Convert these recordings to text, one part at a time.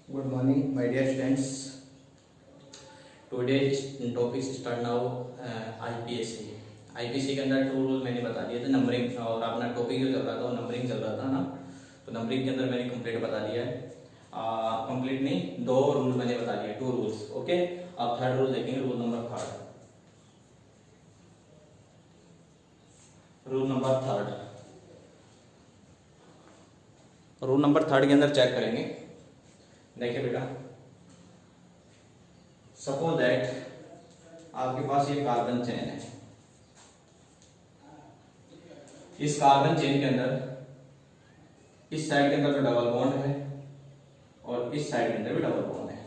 Good morning, my dear students. Today's topic start now IPSC. IPSC के अंदर 2 rule मैंने बता दिए थे, नंबरिंग और अपना टॉपिक जो चल रहा था वो नंबरिंग चल रहा था ना, तो नंबरिंग के अंदर मैंने कंप्लीट बता दिया है। कंप्लीट नहीं, 2 रूल मैंने बता दिए, 2 रूल्स। ओके, अब थर्ड रूल देखेंगे, rule number third. Rule number third के अंदर चेक करेंगे। देखिए बेटा, सपोज दैट आपके पास ये कार्बन चेन है। इस कार्बन चेन के अंदर इस साइड के अंदर तो डबल बॉन्ड है और इस साइड के अंदर भी डबल बॉन्ड है।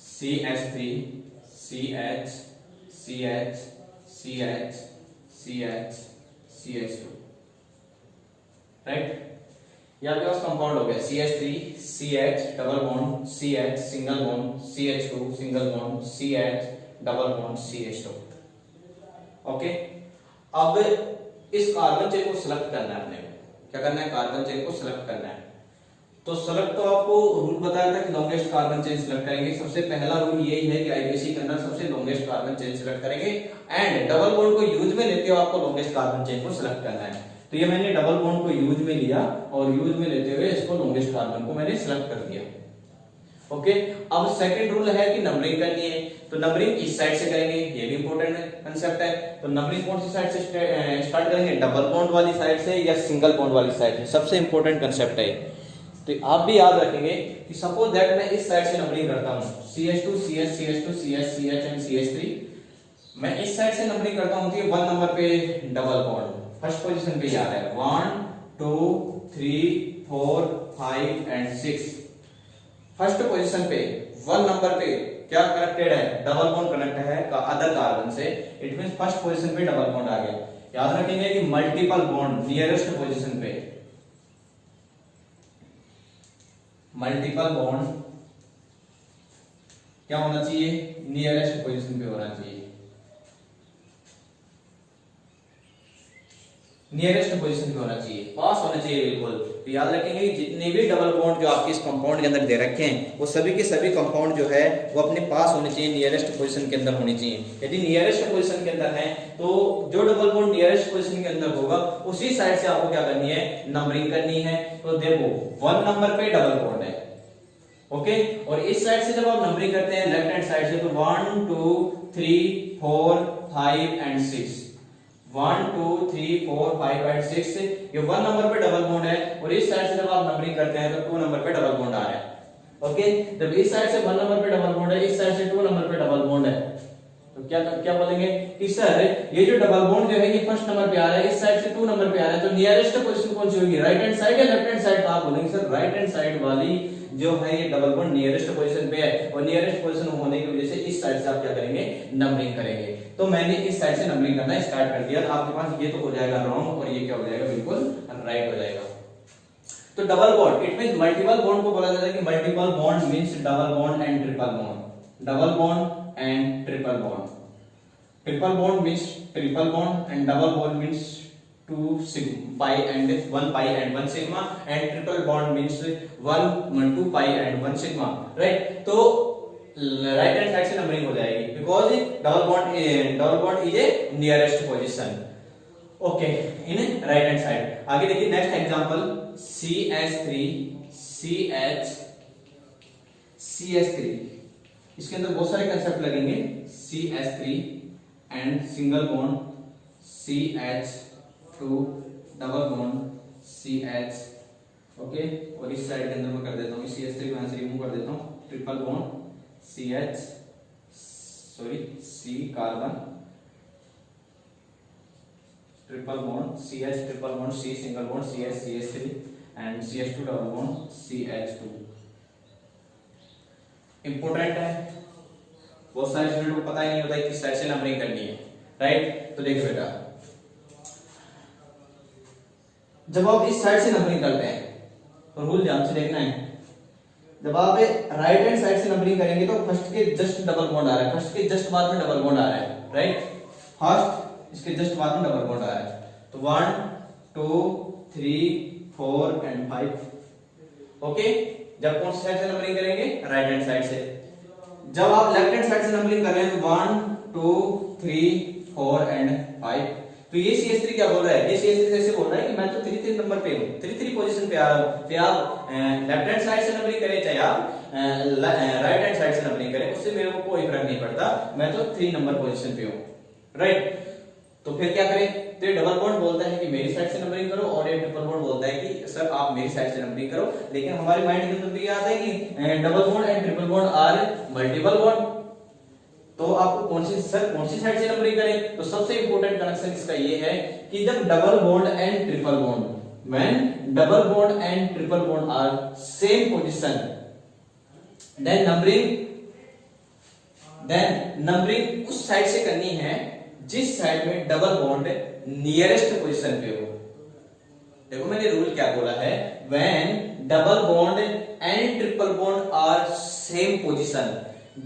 CH3 CH CH CH CH CH2, right. ये आपके पास कंपाउंड हो गया CH3 CH double bond CH single bond CH2 single bond CH double bond CH2। Okay, अब इस कार्बन चेन को सिलेक्ट करना है। अपने क्या करना है? कार्बन चेन को सिलेक्ट करना है। तो सिलेक्ट तो आपको रूल बताया था कि लॉन्गेस्ट कार्बन चेन सिलेक्ट करेंगे। सबसे पहला रूल यही है कि आईपीएससी के अंदर सबसे लॉन्गेस्ट कार्बन चेन सिलेक्ट करेंगे एंड डबल बॉन्ड को यूज में लेते हुए आपको लॉन्गेस्ट कार्बन चेन को सिलेक्ट करना है। तो ये मैंने डबल बॉन्ड को यूज में लिया और यूज में लेते हुए इसको लॉन्गेस्ट कार्बन को मैंने सिलेक्ट कर दिया। ओके, अब सेकंड रूल है कि नंबरिंग करनी है। तो नंबरिंग इस साइड से करेंगे, ये भी इंपॉर्टेंट कंसेप्ट है। तो नंबरिंग कौन सी साइड से स्टार्ट करेंगे? डबल बॉन्ड वाली साइड से या सिंगल बॉन्ड वाली साइड से? सबसे इंपॉर्टेंट कंसेप्ट है। तो आप भी याद रखेंगे कि सपोज दैट मैं इस साइड से नंबरिंग करता हूं, CH2 CH CH2 CH CH and CH3। मैं इस साइड से नंबरिंग करता हूं तो ये 1 नंबर पे डबल बॉन्ड फर्स्ट पोजीशन पे जा रहा है। 1 2 3 4 5 एंड 6 फर्स्ट पोजीशन पे 1 नंबर पे क्या कनेक्टेड है? डबल बॉन्ड कनेक्ट है अदर कार्बन से। इट मींस फर्स्ट पोजीशन पे डबल बॉन्ड आ गया। याद रखेंगे कि मल्टीपल बॉन्ड नियरेस्ट पोजीशन पे, मल्टीपल बॉन्ड क्या होना चाहिए? नियरेस्ट पोजीशन पे होना चाहिए। नियरेस्ट पोजीशन पे होना चाहिए, पास होना चाहिए बिल्कुल। तो याद रखेंगे कि जितने भी डबल बॉन्ड जो आपके इस कंपाउंड के अंदर दे रखे हैं वो सभी के सभी कंपाउंड जो है वो अपने पास होने चाहिए, नियरेस्ट पोजीशन के अंदर होनी चाहिए। यदि नियरेस्ट पोजीशन के अंदर है तो जो डबल बॉन्ड नियरेस्ट पोजीशन के अंदर होगा उसी साइड से आपको क्या करनी है? नंबरिंग करनी है। तो देखो 1 नंबर पे डबल बॉन्ड है, ओके, और इस साइड से जब आप नंबरिंग करते हैं लेफ्ट हैंड साइड से तो 1 2 3 4 5 एंड 6, 1 2 3 4 5 एंड 6 ये 1 नंबर पे डबल बॉन्ड है। और इस साइड से जब आप नंबरिंग करते हैं तो 2 नंबर पे डबल बॉन्ड आ रहा है। ओके, जब इस साइड से 1 नंबर पे डबल बॉन्ड है, इस साइड से 2 नंबर पे डबल बॉन्ड है, तो क्या बोलेंगे कि सर ये जो डबल बॉन्ड जो है ये फर्स्ट नंबर पे आ रहा है, इस साइड से 2 नंबर पे आ रहा है, तो नियरेस्ट पोजीशन कौन सी होगी? राइट हैंड साइड या लेफ्ट हैंड साइड? आप बोलेंगे सर राइट हैंड साइड वाली जो है ये डबल बॉन्ड नियरेस्ट पोजीशन पे है, और नियरेस्ट पोजीशन होने की वजह से इस साइड से आप क्या करेंगे? नंबरिंग करेंगे। तो मैंने इस साइड से नंबरिंग करना स्टार्ट कर दिया। आपके पास ये तो हो जाएगा रॉन्ग और ये क्या हो जाएगा? बिल्कुल राइट हो जाएगा। तो double bond it means multiple bond को बोला जाता है कि multiple bond means double bond and triple bond, double bond and triple bond. Triple bond means triple bond and double bond means 2 pi and 1 pi and 1 sigma and triple bond means 1 2 pi and 1 sigma, right? तो right hand side से numbering हो जाएगी because double bond is a nearest position, okay, in right hand side. आगे देखिए next example CH3 CH CH3। इसके अंदर बहुत सारे कंसेप्ट लगेंगे। CH3 and single bond CH2 double bond CH, okay, और इस साइड के अंदर मैं कर देता हूँ CH3 को यहां से रिमूव कर देता हूँ, triple bond CH C carbon, triple bond CH triple bond C single bond CH CH3 and CH2 double bond CH2। Important है, बहुत सारे स्टूडेंट को पता ही नहीं होता है किस साइड से नंबरिंग करनी है, राइट? तो देखो बेटा, जब आप इस साइड से नंबरिंग करते हैं तो रूल ध्यान से देखना है। जब आप राइट हैंड साइड से नंबरिंग करेंगे तो फर्स्ट के जस्ट डबल बॉन्ड आ रहा है, फर्स्ट के जस्ट बाद में डबल बॉन्ड आ रहा है, राइट? फर्स्ट इसके जस्ट बाद में डबल बॉन्ड आ रहा है, तो 1 2 3 4 एंड 5, ओके। जब कौन सी साइड से नंबरिंग करेंगे? राइट हैंड साइड से। जब आप लेफ्ट हैंड साइड से नंबरिंग कर रहे हैं तो 1 2 3 4 एंड 5, तो ये CS3 क्या बोल रहा है? ये CS3 ऐसे बोल रहा है कि मैं तो 3 नंबर पे हूँ, 3 पोजीशन पे आ रहा हूँ। फिर आप लेफ्ट हैंड साइड से नंबरिंग करें चाहे आप राइट हैंड साइड से नंबरिंग करें, उससे मेरे को कोई फर्क नहीं पड़ता, मैं तो 3 नंबर पोजीशन पे हूँ, राइट। तो फिर क्या करें? तो ये डबल बॉन्ड बोलता है कि मेरी साइड से नंबरिंग करो, और ये ट्रिपल बॉन्ड बोलता है कि सर आप मेरी साइड से नंबरिंग करो। लेकिन हमारे माइंड के अंदर भी ये आता है कि double bond and triple bond are multiple bond, तो आपको कौन सी साइड से नंबरिंग करें? तो सबसे इंपॉर्टेंट कनेक्शन इसका ये है कि जब double bond and triple bond, when double bond and triple bond are same position, then numbering उस साइड से करनी है जिस साइड में डबल बॉन्ड नियरेस्ट पोजीशन पे हो। देखो मैंने रूल क्या बोला है, when double bond and triple bond are same position,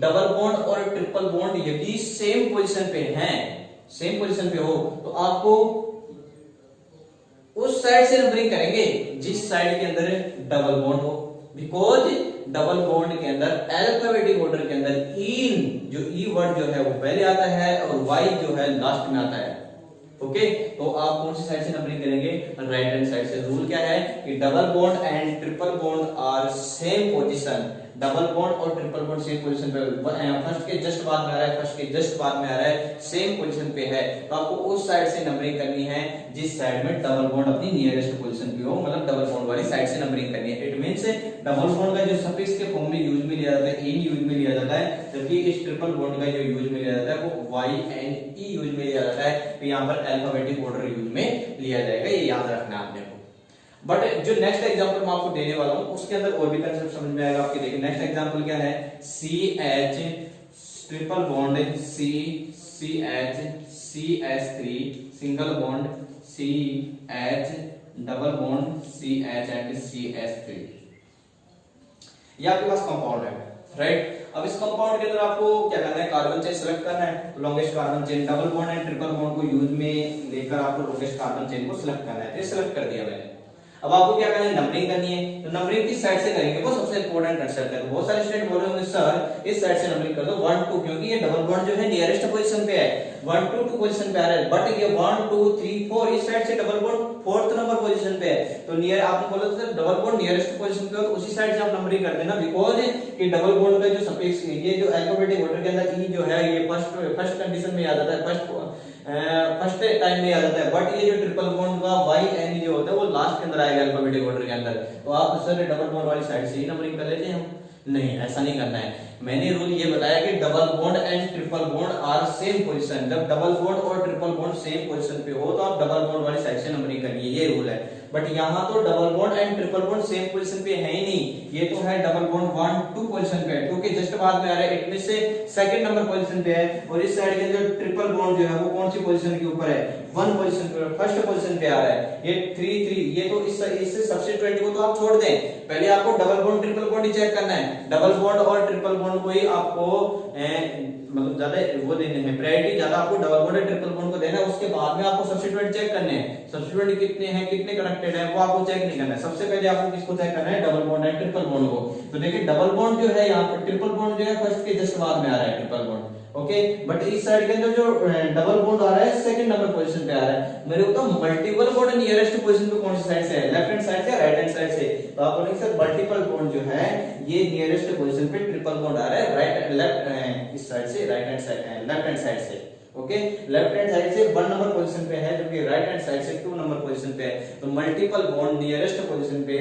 double bond और ट्रिपल बॉन्ड यदि सेम पोजीशन पे हैं, सेम पोजीशन पे हो, तो आपको उस साइड से नंबरिंग करेंगे जिस साइड के अंदर डबल बॉन्ड हो, बिकॉज डबल बॉन्ड के अंदर अल्फाबेटिक ऑर्डर के अंदर इन जो ई वर्ड जो है वो पहले आता है और वाई जो है लास्ट में आता है। ओके, तो आप कौन सी साइड से नंबरिंग करेंगे? राइट हैंड साइड से। रूल क्या है कि double bond and triple bond are same position, double bond और ट्रिपल बॉन्ड सेम पोजीशन पे, फर्स्ट के जस्ट बाद में आ रहा है, फर्स्ट के जस्ट बाद में आ रहा है, सेम पोजीशन पे है, तो आपको उस साइड से नंबरिंग करनी है जिस साइड में डबल बॉन्ड अपनी नियरेस्ट पोजीशन पे हो, मतलब डबल बॉन्ड वाली साइड से नंबरिंग करनी है। इट मींस डबल बॉन्ड का जो सफिक्स के फॉर्म में यूज में लिया जाता है, इन यूज में लिया जाता है, जबकि इस ट्रिपल बॉन्ड का जो यूज में लिया जाता है वो वाई एंड ई यूज में लिया जाता है। तो यहाँ पर अल्फाबेटिक ऑर्डर यूज में लिया जाएगा, ये याद रखना है आपने को। बट जो नेक्स्ट एग्जांपल मैं आपको देने वाला हूं उसके अंदर और भी कंसेप्ट समझ में आएगा आपके। देखिए नेक्स्ट एग्जांपल क्या है, CH triple bond CH3 single bond CH double bond CH and CH3, ये आपके पास कंपाउंड है, राइट। अब इस कंपाउंड के अंदर आपको क्या करना है? कार्बन चेन सेलेक्ट करना है। तो longest carbon chain, double bond and triple bond को यूज में लेकर आपको लॉन्गेस्ट कार्बन चेन को सिलेक्ट करना है। ये सिलेक्ट कर दिया मैंने। अब आपको क्या करना है? नंबरिंग करनी है। तो नंबरिंग किस साइड से करेंगे वो सबसे इंपॉर्टेंट कंसेप्ट है। तो बहुत सारे स्टूडेंट बोल रहे होंगे सर इस साइड से नंबरिंग कर दो 1 2, क्योंकि ये डबल बॉन्ड जो है नियरेस्ट पोजीशन पे है, 1 2 2 पोजीशन पे आ रहा है, बट ये 1 2 3 4 इस साइड से double bond 4th number position पे है। तो नियर आपने बोला था डबल बॉन्ड नियरेस्ट पोजीशन पे हो तो उसी साइड से आप नंबरिंग कर देना, बिकॉज़ कि डबल बॉन्ड का जो सफिक्स ये जो अल्फाबेटिक ऑर्डर के अंदर ई जो है ये फर्स्ट कंडीशन में आ जाता है, फर्स्ट टाइम में आ जाता है, बट ये जो ट्रिपल बॉन्ड का वाई एन जो होता है वो लास्ट के अंदर आएगा अल्फाबेटिक ऑर्डर के अंदर। तो आप सर डबल बॉन्ड वाली साइड से ही नंबरिंग कर लेते हैं हम? नहीं, ऐसा नहीं करना है। मैंने रूल ये बताया कि double bond and triple bond are same position, जब डबल बॉन्ड और ट्रिपल बॉन्ड सेम पोजीशन पे हो तो आप डबल बॉन्ड वाली साइड से नंबरिंग करिए, ये रूल है। बट यहाँ तो double bond and triple bond same position पे है ही नहीं, ये तो है डबल बॉन्ड 1 2 पोजीशन पे है, क्योंकि जस्ट बाद में आ रहा है, इट मींस से सेकंड नंबर पोजीशन पे है। और इस साइड के जो ट्रिपल बॉन्ड जो है वो कौन सी पोजीशन के ऊपर है? 1 पोजीशन पे, फर्स्ट पोजीशन पे आ रहा है। ये 3 3, ये तो इससे सब्स्टिट्यूएंट को तो आप छोड़ दें, पहले आपको डबल बॉन्ड ट्रिपल बॉन्ड ही चेक करना है। डबल बॉन्ड और ट्रिपल बॉन्ड को ही आपको मतलब ज्यादा वो देने हैं, प्रायोरिटी ज्यादा आपको डबल बॉन्ड और ट्रिपल बॉन्ड को देना है, उसके बाद में आपको सब्स्टिट्यूएंट चेक करने हैं। सब्स्टिट्यूएंट कितने हैं, कितने कनेक्टेड हैं, वो आपको चेक नहीं करना है। सबसे पहले आपको किसको चेक करना है? Double bond and triple bond को। तो देखिए डबल बॉन्ड जो है यहाँ पर, ट्रिपल बॉन्ड जो है फर्स्ट के जस्ट बाद में आ रहा है ट्रिपल बॉन्ड, ओके। बट इस साइड के अंदर जो डबल बॉन्ड आ रहा है सेकंड नंबर पोजीशन पे आ रहा है। मेरे को तो मल्टीपल बॉन्ड नियरेस्ट पोजीशन पे कौन सी साइड से है? लेफ्ट हैंड साइड से, राइट हैंड साइड से? तो आप बोलेंगे सर मल्टीपल बॉन्ड जो है ये नियरेस्ट पोजीशन पे ट्रिपल बॉन्ड आ रहा है राइट लेफ्ट इस साइड से, right hand side, left hand side से, ओके। लेफ्ट हैंड साइड से 1 नंबर पोजीशन पे है, जबकि राइट हैंड साइड से 2 नंबर पोजीशन पे है। तो मल्टीपल बॉन्ड नियरेस्ट पोजीशन पे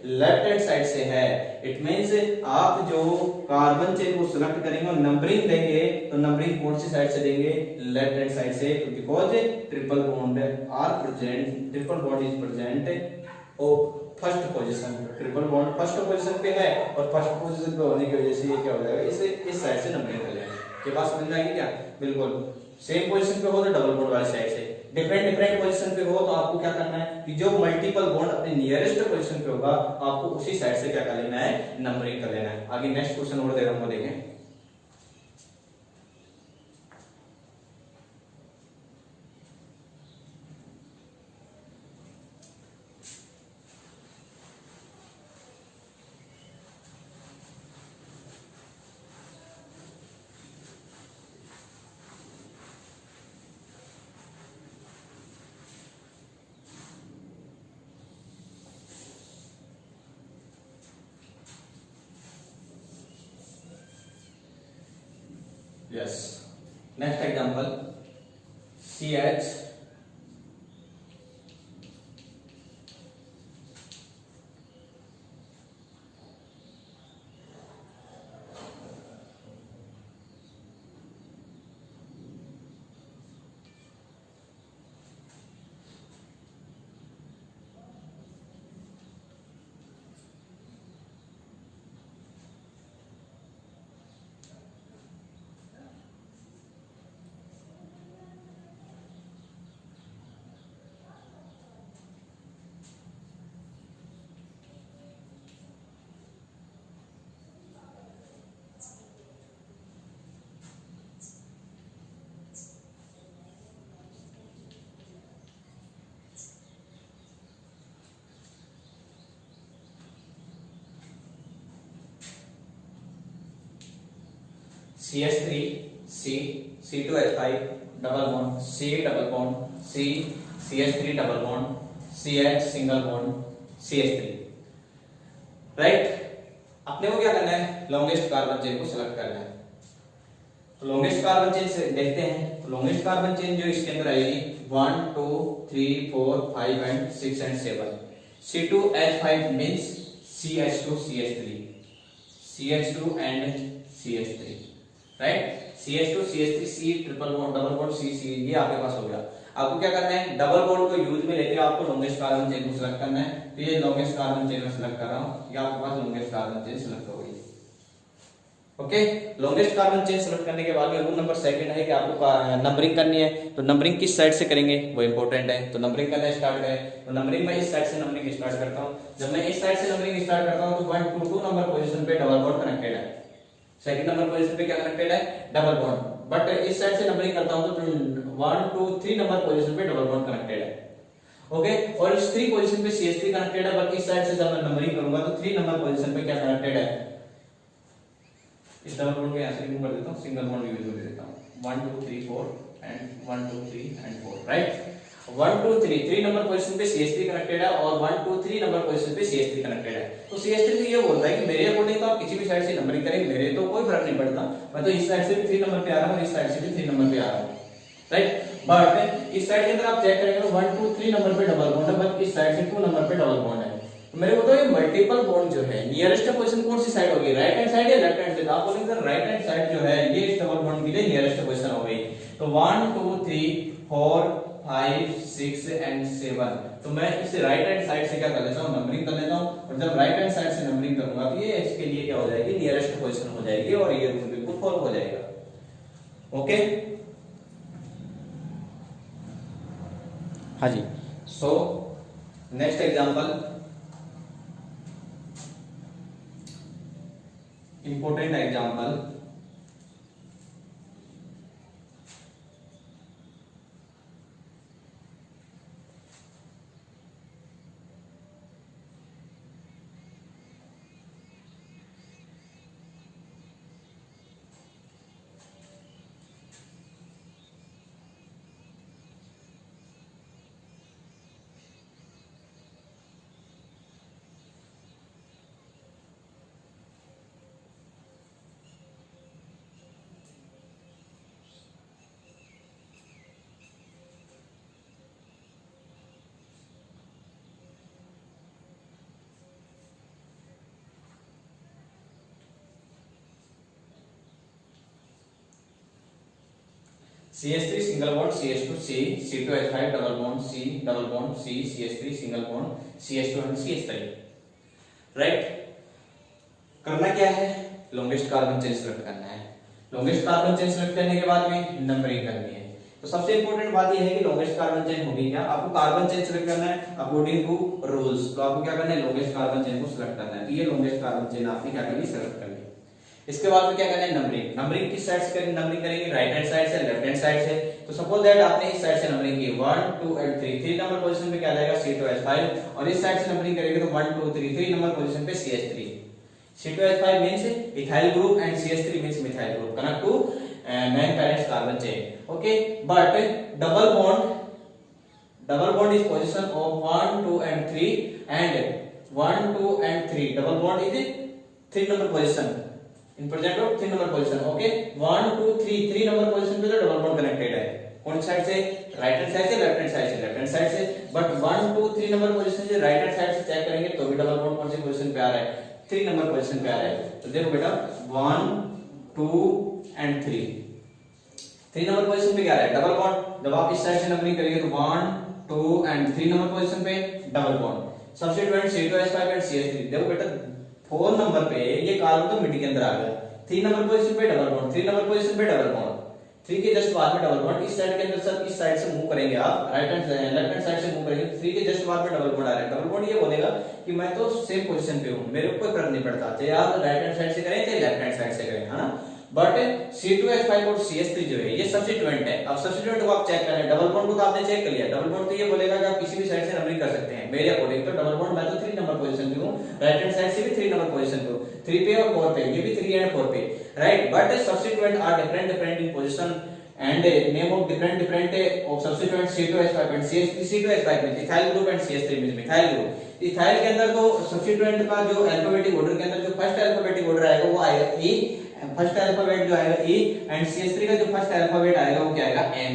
लेफ्ट हैंड साइड से है। इट मींस आप जो कार्बन चेन को सिलेक्ट करेंगे और नंबरिंग देंगे तो नंबरिंग कौन सी साइड से देंगे? लेफ्ट हैंड साइड से, because triple bond are present, triple bond is present of first position. Triple bond first position पे है और फर्स्ट पोजीशन पे होने की वजह से ये क्या हो जाएगा? इसे इस साइड से नंबरिंग कर लेंगे। के पास समझ में आएगी क्या? बिल्कुल। सेम पोजीशन पे हो तो डबल बॉन्ड वाली साइड से, डिफरेंट पोजीशन पे हो तो आपको क्या करना है कि जो मल्टीपल बॉन्ड अपने नियरेस्ट पोजीशन पे होगा आपको उसी साइड से क्या कर लेना है? नंबरिंग कर लेना है। आगे नेक्स्ट क्वेश्चन और दे रहा हूं, वो देखें। Yes. Next example, CH CH3 C C2H5 double bond C double bond C CH3 double bond CH single bond CH3, right. अपने को क्या करना है, लॉन्गेस्ट कार्बन चेन को सिलेक्ट करना है। तो लॉन्गेस्ट कार्बन चेन से देखते हैं, लॉन्गेस्ट कार्बन चेन जो इसके अंदर आएगी 1 2 3 4 5 and 6 and 7। C2H5 means CH2 CH3 CH2 and CH3, right. CH2 CH3 C triple bond double bond C C, ये आपके पास हो गया। आपको क्या करना है, डबल बॉन्ड को यूज में लेके आपको लॉन्गेस्ट कार्बन चेन को सिलेक्ट करना है। तो ये लॉन्गेस्ट कार्बन चेन में सिलेक्ट कर रहा हूं, ये आपके पास लॉन्गेस्ट कार्बन चेन सिलेक्ट हो गई। Okay, longest carbon chain select करने के बाद में रूल नंबर सेकंड है कि आपको नंबरिंग करनी है। तो नंबरिंग किस साइड से करेंगे वो इंपॉर्टेंट है। तो नंबरिंग करना स्टार्ट करें। तो नंबरिंग में इस साइड से नंबरिंग स्टार्ट करता हूं। जब मैं इस साइड से नंबरिंग स्टार्ट करता हूं तो 1 2 2 नंबर पोजीशन पे डबल बॉन्ड कनेक्टेड है। सेकंड नंबर पोजीशन पे क्या कनेक्टेड है, डबल बॉन्ड। बट इस साइड से नंबरिंग करता हूं तो 1 2 3 नंबर पोजीशन पे डबल बॉन्ड कनेक्टेड है। ओके, और इस 3 पोजीशन पे CH3 कनेक्टेड है। बट इस साइड से जब मैं नंबरिंग करूंगा तो 3 नंबर पोजीशन पे क्या कनेक्टेड है, इस डबल बॉन्ड को यहां से रिमूव कर देता हूं, सिंगल बॉन्ड यूज कर देता हूं। 1 2 3 4 and 1 2 3 and 4, right. 1 2 3 3 number position पे CH3 कनेक्टेड है और 1 2 3 नंबर पोजीशन पे CH3 कनेक्टेड है। तो CH3 तो ये बोलता है कि मेरे अकॉर्डिंग तो आप किसी भी साइड से नंबरिंग करेंगे, मेरे तो कोई फर्क नहीं पड़ता, मैं तो इस साइड से भी 3 नंबर पे आ रहा हूं और इस साइड से भी 3 नंबर पे आ रहा हूं, राइट। बट इस साइड के अंदर आप चेक करेंगे तो 1 2 3 नंबर पे डबल बॉन्ड है, बट इस साइड से 2 नंबर पे डबल बॉन्ड है। तो मेरे को तो ये मल्टीपल बॉन्ड जो है, नियरेस्ट पोजीशन कौन सी साइड होगी, राइट हैंड साइड या लेफ्ट हैंड साइड। आप बोलेंगे सर राइट हैंड साइड जो है ये इस डबल बॉन्ड के लिए नियरेस्ट पोजीशन हो गई। तो 1 2 3 4 5 6 एंड 7। तो मैं इस राइट हैंड साइड से क्या कर लेता हूं, नंबरिंग कर लेता हूं। और जब राइट हैंड साइड से नंबरिंग करूंगा तो ये इसके लिए क्या हो जाएगी, नियरेस्ट पोजीशन हो जाएगी और ये रूल बिल्कुल फॉलो हो जाएगा। ओके, हाँ जी। So next example, important example, CH3 single bond CH2 C C2H5 double bond C CH3 single bond CH2 and CH3, right. करना क्या है, लॉन्गेस्ट कार्बन चेन सिलेक्ट करना है। लॉन्गेस्ट कार्बन चेन सिलेक्ट करने के बाद में नंबरिंग करनी है। तो सबसे इंपॉर्टेंट बात यह है कि लॉन्गेस्ट कार्बन चेन होगी क्या, आपको कार्बन चेन सिलेक्ट करना है अकॉर्डिंग टू रूल्स। तो आपको क्या करना है, लॉन्गेस्ट कार्बन चेन को सिलेक्ट करना है। तो ये लॉन्गेस्ट कार्बन चेन आपने क्या करनी, सिलेक्ट करनी है। इसके बाद में क्या करना है, नंबरिंग। नंबरिंग किस साइड से करेंगे, नंबरिंग करेंगे राइट हैंड साइड से, लेफ्ट हैंड साइड से। तो सपोज दैट आपने इस साइड से नंबरिंग की 1 2 एंड 3, 3 नंबर पोजीशन पे क्या जाएगा C2H5, और इस साइड से नंबरिंग करेंगे तो 1 2 3, 3 नंबर पोजीशन पे CH3। C2H5 means ethyl group and CH3 means methyl group, connect to main parents carbon chain. Okay, but double bond is position of 1 2 and 3 and 1 2 and 3 double bond is 3 number position, in present of 3 number position. Okay 1 2 3 3 number position पे तो double bond connected है। कौन side से? Right hand side से, left hand side से? Left hand side से। But 1 2 3 number position से right hand side से चेक करेंगे तो भी डबल बॉन्ड कौन सी पोजीशन पे आ रहा है? 3 नंबर पोजीशन पे आ रहा है। तो देखो बेटा 1 2 एंड 3 3 नंबर पोजीशन पे क्या आ रहा है? Double bond. जब आप इस साइड से नंबरिंग करेंगे तो 1 2 एंड 3 नंबर पोजीशन पे double bond. Substituent C2H5 and CH3। देखो बेटा 4 नंबर पे ये कार्बन तो मिड के अंदर आ गया, 3 नंबर पोजीशन पे डबल बॉन्ड, 3 नंबर पोजीशन पे डबल बॉन्ड, 3 के जस्ट बाद में डबल बॉन्ड। इस साइड के अंदर सब इस साइड से मूव करेंगे आप, right hand left hand side से मूव करेंगे, 3 के जस्ट बाद में डबल बॉन्ड आ रहा है। डबल बॉन्ड ये बोलेगा कि मैं तो सेम पोजीशन पे हूं, मेरे को कोई फर्क नहीं पड़ता चाहे आप राइट हैंड साइड से करें चाहे लेफ्ट हैंड साइड से करें, है ना। बट C2H5 और CH3 जो है ये सब्स्टिट्यूएंट है। अब सब्स्टिट्यूएंट को आप चेक करें, डबल बॉन्ड को तो आपने चेक कर लिया, डबल बॉन्ड तो ये बोलेगा कि आप किसी भी साइड से नंबरिंग कर सकते हैं। मेरे अकॉर्डिंग तो डबल बॉन्ड मैं तो 3 नंबर पोजीशन पे हूं, राइट हैंड साइड से भी 3 नंबर पोजीशन पे हूं, 3 पे और 4 पे, ये भी 3 एंड 4 पे, right. But substituent are different in position and name of different of substituent C2H5 and C2H5 means ethyl group and CH3 means methyl group। ethyl के अंदर तो सब्स्टिट्यूएंट का जो अल्फाबेटिक ऑर्डर के अंदर जो फर्स्ट अल्फाबेटिक ऑर्डर आएगा वो आएगा E, फर्स्ट अल्फाबेट जो आएगा E, एंड CH3 का जो फर्स्ट अल्फाबेट आएगा वो क्या आएगा M।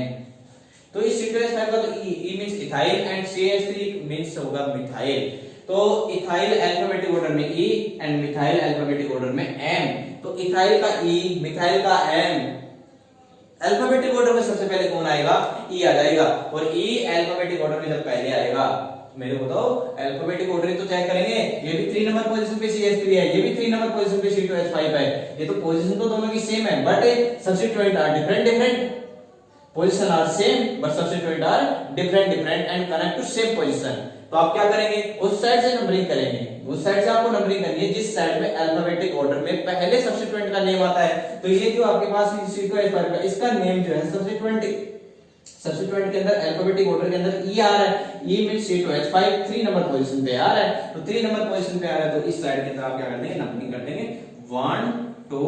तो इस C2H5 का तो E means ethyl and CH3 means होगा मिथाइल। तो इथाइल अल्फाबेटिक ऑर्डर में E and methyl alphabetic order में M। तो इथाइल का E, मिथाइल का M। अल्फाबेटिक ऑर्डर में सबसे पहले कौन आएगा? ई आ जाएगा। और ई अल्फाबेटिक ऑर्डर में जब पहले आएगा, मेरे को तो अल्फाबेटिक ऑर्डर ही तो चेक करेंगे। ये भी 3 नंबर पोजीशन पे CH3 है, ये भी 3 नंबर पोजीशन पे C2H5 है, ये तो पोजीशन तो दोनों की सेम है, but substituent are different position are same but substituent are different and connect to same position. तो आप क्या करेंगे? उस साइड से नंबरिंग करेंगे, उस साइड से आपको नंबरिंग करनी है जिस साइड में अल्फाबेटिक ऑर्डर में पहले सब्स्टिट्यूएंट का नेम आता है। तो ये जो आपके पास C2H5 का इसका नेम जो है सब्स्टिट्यूएंट के अंदर अल्फाबेटिक ऑर्डर के अंदर E आ रहा है, E means C2H5 3 number position पे आ रहा है। तो 3 नंबर पोजीशन पे आ रहा है तो इस साइड के अंदर आप क्या कर देंगे? नंबरिंग कर देंगे 1 2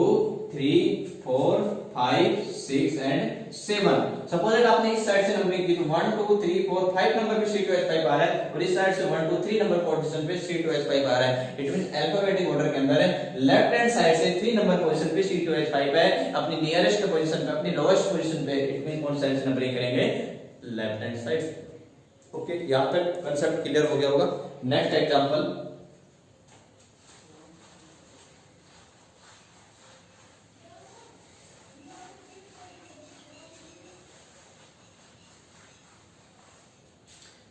3 4 5 6 एंड 7। सपोज आपने इस साइड से नंबरिंग की तो 1 2 3 4 5 नंबर पे C2H5 आ रहा है और इस साइड से 1 2 3 नंबर पोजीशन पे C2H5 आ रहा है। इट मींस अल्फाबेटिक ऑर्डर के अंदर है लेफ्ट हैंड साइड से 3 नंबर पोजीशन पे C2H5 है, अपनी नियरेस्ट पोजीशन पे, अपनी लोएस्ट पोजीशन पे, इट मींस कौन साइड से नंबरिंग करेंगे? Left hand side. ओके, यहां तक कांसेप्ट क्लियर हो गया होगा। Next example,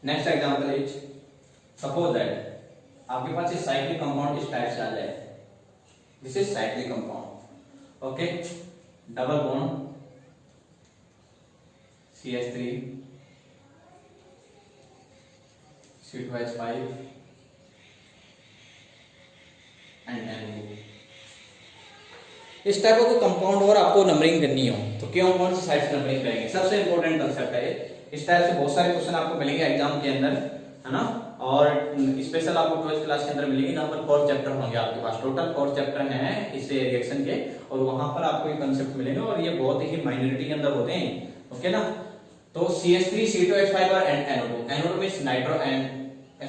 next example is suppose that आपके पास एक साइक्लिक कंपाउंड इस टाइप से आ जाए, this is cyclic compound. Okay, double bond CH3 C2H5 and NO। इस टाइप का कंपाउंड और आपको नंबरिंग करनी हो तो क्यों कौन सी साइड से नंबरिंग करेंगे? सबसे इंपॉर्टेंट कांसेप्ट है इस टाइप से बहुत सारे क्वेश्चन आपको मिलेंगे एग्जाम के अंदर, है ना। और स्पेशल आपको 12th क्लास के अंदर मिलेंगे, नंबर 4 चैप्टर होंगे आपके पास, टोटल 4 चैप्टर हैं इस रिएक्शन के, और वहां पर आपको ये कांसेप्ट मिलेंगे और ये बहुत ही माइनॉरिटी के अंदर होते हैं। ओके ना। तो CH3 C2H5 और NO2, NO2 means nitro and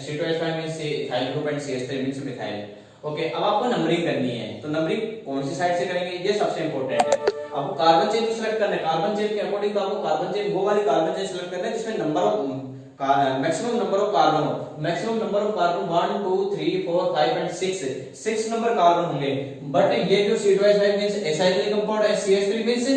C2H5 means ethyl group and CH3 means methyl. Okay, अब आपको नंबरिंग करनी है तो नंबरिंग कौन सी साइड से करेंगे? ये सबसे इंपॉर्टेंट है। आपको कार्बन चेन सिलेक्ट करना है, कार्बन चेन के अकॉर्डिंग तो आपको कार्बन चेन वो वाली कार्बन चेन सिलेक्ट करना है जिसमें number of maximum number of carbon हो। Maximum number of carbon 1 2 3 4 5 and 6 number carbon होंगे। बट ये जो C2H5 मींस एसाइक्लिक कंपाउंड है, CH3 मींस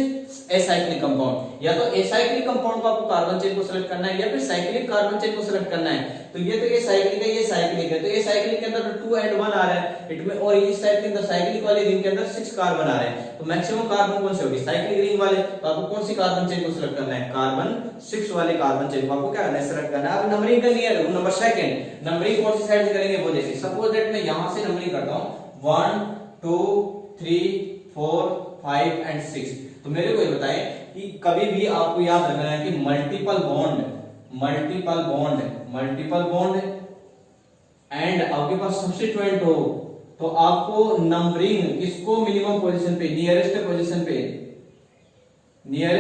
एसाइक्लिक कंपाउंड। या तो एसाइक्लिक कंपाउंड को आपको कार्बन चेन को सिलेक्ट करना है या फिर साइक्लिक कार्बन चेन को सिलेक्ट करना है। तो ये तो ये साइक्लिक है, ये साइक्लिक है, तो ये साइक्लिक के अंदर 2 एंड 1 आ रहा है इट में, और इस साइड के अंदर साइक्लिक वाली रिंग के अंदर 6 कार्बन आ रहे हैं। तो मैक्सिमम कार्बन कौन से होगी? साइक्लिक रिंग वाले। तो आपको कौन सी कार्बन चेन को सिलेक्ट करना है? कार्बन 6 वाले कार्बन चेन को आपको क्या करना है? सिलेक्ट करना है। अब नंबरिंग करनी है, रूल नंबर सेकंड, नंबरिंग कौन सी साइड से करेंगे वो देखिए। सपोज दैट मैं यहां से नंबरिंग करता हूं 1 2 3 4 5 एंड 6। तो मेरे को ये बताएं कि कभी भी आपको याद रखना है कि मल्टीपल बॉन्ड एंड आपके पास सब्स्टिट्यूएंट हो तो आपको नंबरिंग किसको मिनिमम पोजीशन पे, नियरेस्ट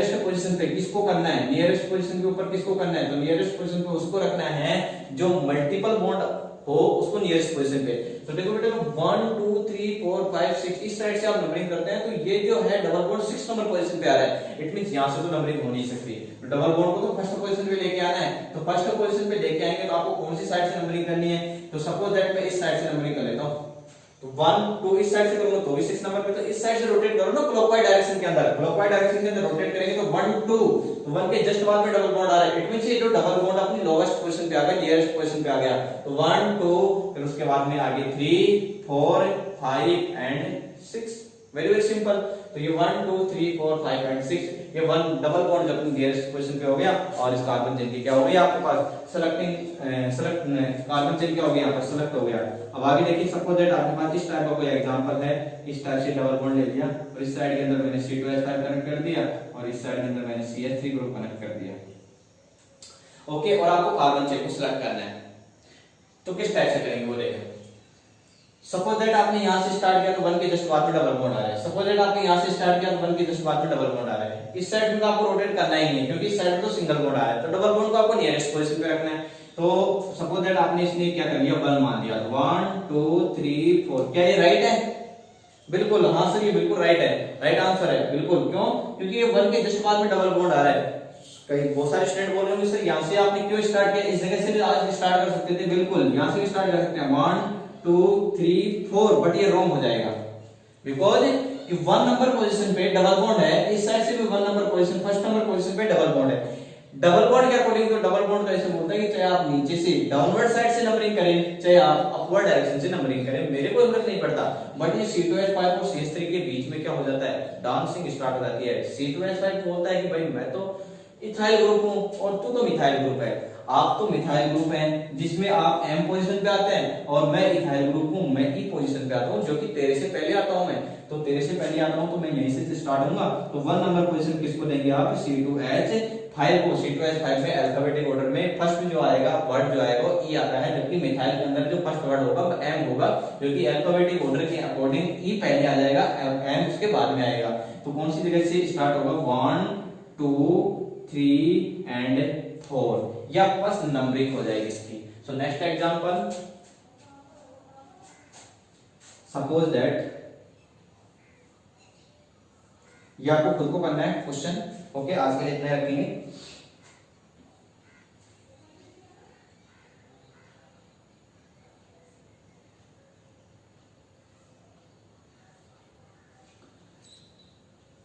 पोजीशन पे किसको करना है? नियरेस्ट पोजीशन के ऊपर किसको करना है? तो नियरेस्ट पोजीशन पे उसको रखना है जो मल्टीपल बॉन्ड हो उसको नियरेस्ट पोजीशन पे। तो देखो बेटा 1 2 3 4 5 6 इस साइड से आप नंबरिंग करते हैं तो ये जो है डबल बॉन्ड 6 नंबर पोजीशन पे आ रहा है। इट मींस यहां से तो नंबरिंग हो नहीं सकती, तो डबल बॉन्ड को तो फर्स्ट पोजीशन पे लेके आना है। तो फर्स्ट पोजीशन पे लेके आएंगे तो आपको कौन सी साइड से नंबरिंग करनी है, तो सपोज दैट मैं इस साइड से नंबरिंग कर लेता हूं, तो 1 2 इस साइड से करूंगा तो भी 6 नंबर पे, तो इस साइड से रोटेट करो ना क्लॉकवाइज डायरेक्शन के अंदर, क्लॉकवाइज डायरेक्शन के अंदर रोटेट करेंगे तो 1 2, तो 1 के जस्ट बाद में डबल बॉन्ड आ रहा है। इट मींस ये जो डबल बॉन्ड अपनी लोवेस्ट पोजीशन पे आ गया, नियरेस्ट पोजीशन पे आ गया। तो 1 2 फिर उसके बाद में आगे 3 4 5 एंड 6, वेरी वेरी सिंपल। तो ये 1 2 3 4 5 एंड 6 ये वन डबल बॉन्ड जब नियरेस्ट पोजीशन पे हो गया और इस कार्बन चेन की क्या हो गई आपके पास सेलेक्ट कार्बन चेन क्या हो गया यहाँ पर सेलेक्ट हो गया। अब आगे देखिए सपोज दैट आपके पास इस टाइप का कोई एग्जांपल है, इस टाइप से डबल बॉन्ड ले लिया और इस साइड के अंदर मैंने C2H5 कनेक्ट कर दिया और इस साइड के अंदर मैंने CH3 ग्रुप कनेक्ट कर दिया। ओके, और आपको कार्बन चेन को सिलेक्ट करना है तो किस टाइप से करेंगे वो देखें। सपोज दैट आपने यहां से स्टार्ट किया तो 1 के जस्ट बाद में डबल बॉन्ड आ रहा है। सपोज दैट आपने यहां से स्टार्ट किया तो 1 के जस्ट बाद में डबल बॉन्ड आ रहा है। इस साइड में तो आपको रोटेट करना ही नहीं क्योंकि इस साइड में तो सिंगल बॉन्ड आ रहा है, तो डबल बॉन्ड को आपको नियरेस्ट पोजीशन पे रखना है। तो सपोज दैट आपने इसने क्या कर लिया 1 मान दिया, 1 2 3 4, क्या ये राइट है? बिल्कुल, हां सर ये बिल्कुल राइट है, राइट आंसर है बिल्कुल। क्यों? क्योंकि ये 1 के जस्ट बाद में डबल बॉन्ड आ रहा है। कई बहुत सारे स्टूडेंट बोल रहे होंगे सर यहां से आपने क्यों स्टार्ट किया, इस जगह से भी आज स्टार्ट कर सकते थे। बिल्कुल यहां से भी स्टार्ट कर सकते हैं 1 2 3 4, बट ये रॉन्ग हो जाएगा बिकॉज कि 1 नंबर पोजीशन पे डबल बॉन्ड है, इस साइड से भी 1 number position first number position पे डबल बॉन्ड है। डबल बॉन्ड के अकॉर्डिंग तो डबल बॉन्ड का ऐसे बोलता है कि चाहे आप नीचे से डाउनवर्ड साइड से नंबरिंग करें चाहे आप अपवर्ड डायरेक्शन से नंबरिंग करें, मेरे को जरूरत नहीं पड़ता। बट ये C2H5 और CH3 के बीच में क्या हो जाता है, डांसिंग स्टार्ट हो जाती है। C2H5 बोलता है कि भाई मैं तो इथाइल ग्रुप हूं और तू तो मिथाइल ग्रुप है, आप तो मिथाइल ग्रुप हैं जिसमें आप M पोजीशन पे आते हैं और मैं इथाइल ग्रुप हूं, मैं E पोजीशन पे आता हूं जो कि तेरे से पहले आता हूं। मैं तो तेरे से पहले आता हूं तो मैं यहीं से स्टार्ट होऊंगा। तो 1 नंबर पोजीशन किसको देंगे आप, C2H5 को। C2H5 में अल्फाबेटिक ऑर्डर में फर्स्ट जो आएगा वर्ड जो आएगा वो E आता है, जबकि मिथाइल के अंदर जो फर्स्ट वर्ड होगा वो M होगा, जो कि अल्फाबेटिक ऑर्डर के अकॉर्डिंग E पहले आ जाएगा, M उसके बाद में आएगा। तो कौन सी जगह से स्टार्ट होगा 1 2 3 एंड 4, या पास नंबरिंग हो जाएगी इसकी। सो नेक्स्ट एग्जांपल, सपोज दैट ये आपको खुद को करना है क्वेश्चन। ओके, आज के लिए इतना रखेंगे।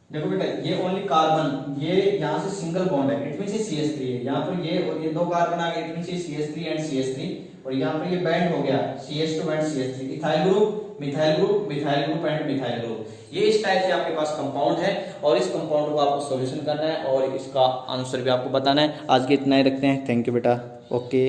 देखो बेटा ये ओनली कार्बन, ये यहाँ से सिंगल बॉन्ड है, इट मींस ये CH3 है। यहाँ पर ये और ये 2 कार्बन आ गए, इट मींस ये CH3 एंड CH3, और यहाँ पर ये बैंड हो गया CH2 and CH3, ethyl group methyl group methyl group and methyl group. ये इस टाइप से आपके पास कंपाउंड है और इस कंपाउंड को आपको सॉल्यूशन करना है और इसका आंसर भी आपको बताना है। आज के इतना ही रखते हैं। थैंक यू बेटा। ओके।